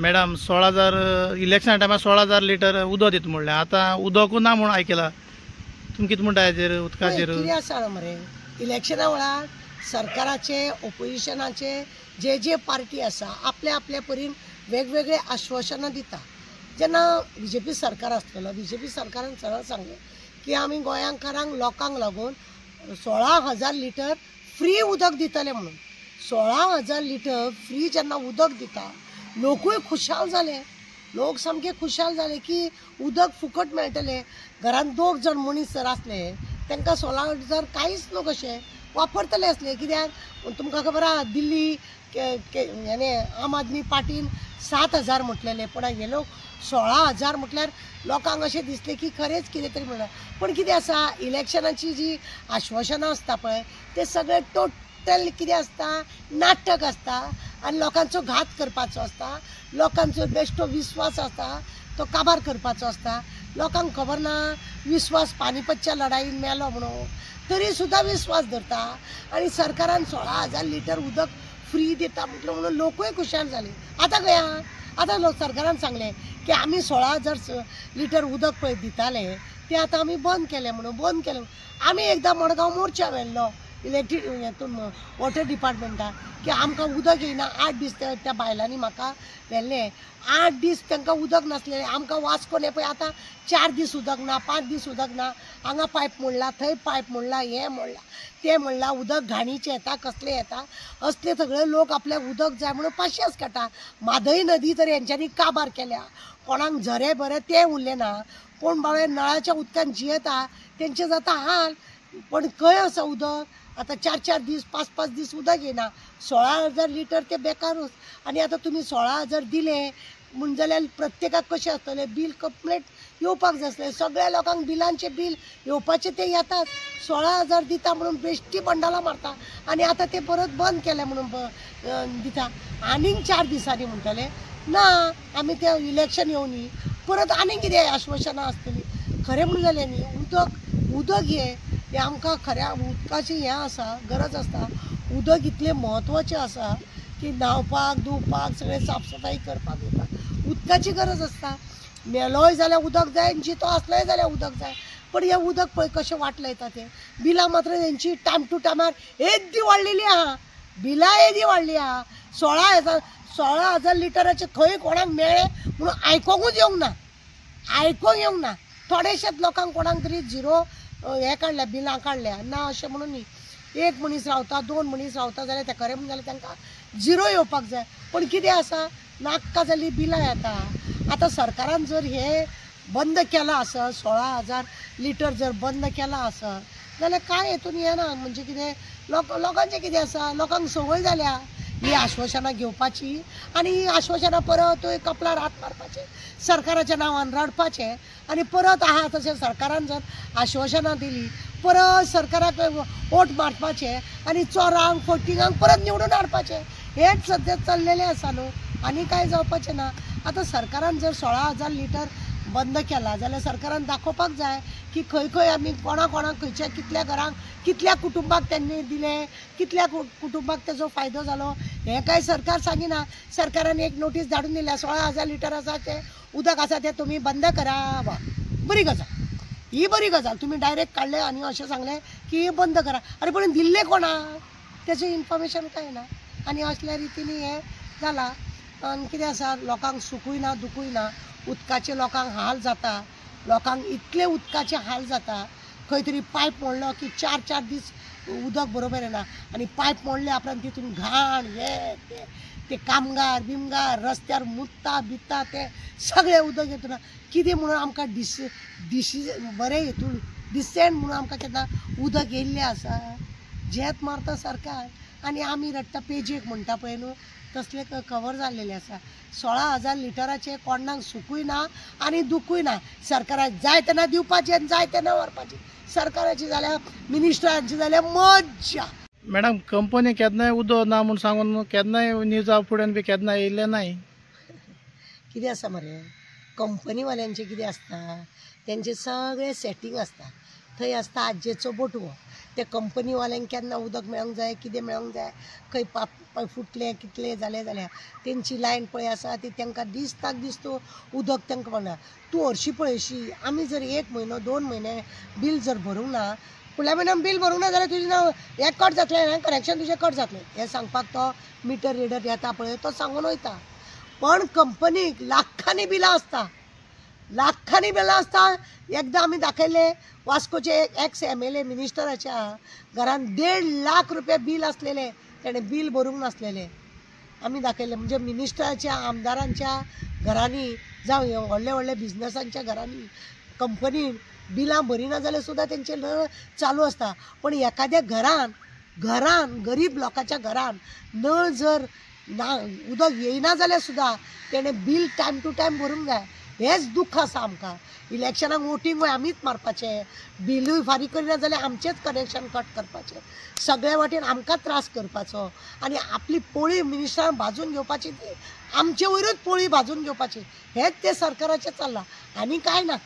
Madam 16,000 इलेक्शना टायमार 16,000 litre उदक दिता म्हणलें, आतां उदकू ना म्हूण आयकलां. तुमी कितें म्हणटा हेजेर उदकाचेर? कितें आसा मरे, इलेक्शना वेळार सरकाराचे ओपोजिशनाचे जे पार्टी आसा आपल्या आपल्या परीन वेगवेगळे आश्वासनां दिता. जेन्ना बीजेपी सरकार आसलेलो, बीजेपी सरकारान सरळ सांगलें की आमी गोंयांकारांक लोकांक लागून 16,000 लिटर फ्री उदक दितले म्हणून. 16,000 लिटर फ्री जेन्ना उदक दिता, लोकूय खुशाल जाले. लोक सामके खुशाल जाले की उदक फुकट मेळटलें. घरान 2 जण मनीस जर आसले तांकां 16,000 कांयच न्हू कशें वापरतले असले. कित्याक तुमकां खबर आहा, दिल्ली हेणे आम आदमी पार्टीन 7,000 म्हटलेले, पण हे लोक 16,000 म्हटल्यार लोकांक अशें दिसलें की खरेंच कितें तरी म्हणा. पण कितें आसा, इलेक्शनाची जी आश्वासनां आसता पळय ते सगळे टोटल कितें आसता, नाटक आसता आनी लोकांचो घात करपाचो आसता. लोकांचो बेश्टो विश्वास आसता तो काबार करपाचो आसता. लोकांक खबर ना विश्वास पानिपतच्या लढाईन मेलो म्हणून, तरी सुद्दां विश्वास धरता आनी सरकारान 16,000 लिटर उदक फ्री दिता म्हटलं म्हणून लोकूय खुशाल जाले. आतां खंय आहा? आतां सरकारान सांगलें की आमी 16,000 लिटर उदक पळय दिताले ते आतां आमी बंद केलें म्हणून. बंद केलें आमी एकदां मडगांव मोर्चा व्हेल्लो इलेक्ट्रीक हेतून वॉटर डिपार्टमेंटान की आमकां उदक येयना. 8 दीस त्या बायलांनी म्हाका व्हेल्ले. 8 दीस तांकां उदक नासलेलें. आमकां वास्को पळय आतां 4 दीस उदक ना, 5 दीस उदक ना. हांगा पायप मोडला, थंय पायप मोडला, हें मोडला तें मोडला. उदक घाणीचें येता, कसलें येता. असले सगळे लोक आपल्याक उदक जाय म्हणून पाशयेस काडटा. म्हादय नदी तर हेंच्यांनी काबार केल्या. कोणाक झरे बरे तें उरलें ना. कोण बाबा नळाच्या उदकान जियेता तेंचे जाता हाल. पण खंय आसा उदक? आतां 4-4 दीस 5-5 दीस उदक येना. 16,000 लिटर ते बेकारूच. आनी आतां तुमी 16,000 दिले म्हूण जाल्यार प्रत्येकाक कशें आसतलें, बील कंप्लीट येवपाक जाय आसलें. सगळ्या लोकांक बिलांचे बील येवपाचे ते येतात. 16,000 दिता म्हणून बेश्टी बंडाला मारता आनी आतां ते परत बंद केले म्हणून दिता. आनीक 4 दिसांनी म्हणटले ना आमी ते इलेक्शन येवनी, परत आनीक कितें आश्वासनां आसतलीं. खरें म्हणून जालें न्ही, उदक हें आमकां खऱ्या उदकाची हें आसा, गरज आसता. उदक इतलें म्हत्वाचें आसा की न्हांवपाक धुवपाक सगळें साफसफाई करपाक उदकाची गरज आसता. मेलोय जाल्यार उदक जाय, जितो आसलोय जाल्यार उदक जाय. पण हें उदक पळय कशें वाटलें येता तें. बिलां मात्र तेंची टायम टू टायमार येदी वाडलेली आहा. बिलां येदी वाडली आहा. 16,000 लिटराचे खंय कोणाक मेळ्ळे म्हणून आयकोंकूच येवंक ना. थोडेशेच लोकांक कोणाक तरी झिरो हें काडल्या, बिलां काडल्या ना अशें म्हणून न्ही. 1 मनीस रावता, 2 मनीस रावता जाल्यार ते खरें म्हणून जाल्यार तांकां झिरो येवपाक जाय. पण कितें आसा, नाक्का जाल्ली बिलां येता. आतां सरकारान जर हे बंद केलां आसत, 16,000 लिटर जर बंद केलां आसत जाल्यार कांय हेतून येना. म्हणजे कितें लोकांचें कितें आसा, लोकांक संवय जाल्या ही आश्वासनां घेवपाची आनी ही आश्वासनां परत कपलार हात मारपाचे, सरकाराच्या नांवान रडपाचें आनी परत आहा तशें सरकारान जर आश्वासनां दिलीं परत सरकाराक वोट मारपाचें आनी चोरांक फटिंगांक परत निवडून हाडपाचें. हेच सद्या चल्लेलें आसा न्हू, आनी कांय जावपाचें ना. आतां सरकारान जर 16,000 लिटर बंद केला जाल्यार सरकारान दाखोवपाक जाय की खंय खंय आमी कोणाक खंयच्या कितल्या घरांक कितल्या कुटुंबाक त्यांनी दिले, कितल्या कुटुंबाक तेजो फायदो जालो हें कांय सरकार सांगिना. सरकारान एक नोटीस धाडून दिल्या 16,000 लिटर आसा तें उदक आसा तें तुमी बंद करा. वा बरी गजाल, ही बरी गजाल. तुमी डायरेक्ट काडलें आनी अशें सांगलें की बंद करा. अरे पण दिल्लें कोणाक तेजें इन्फॉर्मेशन कांय ना. आनी असल्या रितीनी हें जालां. आनी कितें आसा, लोकांक सुखूय ना दुखूय ना. उदकाचे लोकांक हाल जाता. लोकांक इतले उदकाचे हाल जाता. खंय तरी पायप मोडलो की 4-4 दीस उदक बरोबर येना. आनी पायप मोडले उपरांत तितून घाण हे ते कामगार बिमगार रस्त्यार मुत्ता बित्ता ते सगळे उदक येतना कितें म्हणून आमकां बरें हेतून दिसेन म्हणून आमकां केन्ना उदक येयल्लें आसा. जेत मारता सरकार आनी आमी रडटा पेजेक म्हणटा पळय न्हू, तसले कवर जाल्लेले आसा. 16,000 लिटराचे कोणाक सुखूय ना आनी दुखूय ना. सरकाराक जाय तेन्ना दिवपाचें आनी जाय तेन्ना व्हरपाचें. सरकाराची जाल्यार मिनिस्टरांची जाल्यार मज्जा. मॅडम कंपनी केन्नाय उदक ना म्हूण सांगून केन्नाय न्यूजा फुड्यान बी केन्नाय येयल्लें नाय. कितें आसा मरे, कंपनीवाल्यांचें कितें आसता, तेंचे सगळे सेटींग आसता. थंय आसता आज्जेचो बटवो. ते कंपनीवाल्यांक केन्ना उदक मेळोंक जाय, कितें मेळोंक जाय, खंय पळय फुटले कितले जाले जाल्यार तेंची लायन पळय आसा ती तांकां दिसताक दिसतो उदक तांकां पडना. तूं हरशीं पळयशी आमी जर 1 म्हयनो 2 म्हयने बील जर भरूंक ना फुडल्या म्हयन्यान बील भरूंक ना जाल्यार तुजें नांव हें कट जातलें कनेक्शन तुजें कट जातलें हें सांगपाक तो मिटर रिडर येता पळय तो सांगून वयता. पण कंपनीक लाखांनी बिलां आसता एकदां आमी दाखयले वास्कोचे एक्स MLA मिनिस्टराच्या घरान 1.5 लाख रुपया बील आसलेले तेणें बील भरूंक नासलेले आमी दाखयले. म्हणजे मिनिस्टराच्या आमदारांच्या घरांनी जावं व्हडले व्हडले बिझनसांच्या घरांनी कंपनीन बिलां भरिना जाल्यार सुद्दां तेंचे नळ चालू आसता. पण एखाद्या घरान गरीब लोकांच्या घरान नळ जर ना उदक येयना जाल्यार सुद्दां तेणें बील टायम टू टायम भरूंक जाय. हेच दुख्ख आसा आमकां. इलेक्शनाक वोटींग आमीच मारपाचें बिलूय फारीक करिना जाल्यार आमचेच कनेक्शन कट करपाचें सगळे वाटेन आमकां त्रास करपाचो आनी आपली पोळी मिनिस्टरान भाजून घेवपाची आमचे वयरूच पोळी भाजून घेवपाची हेच ते सरकाराचें चल्लां आनी कांय ना.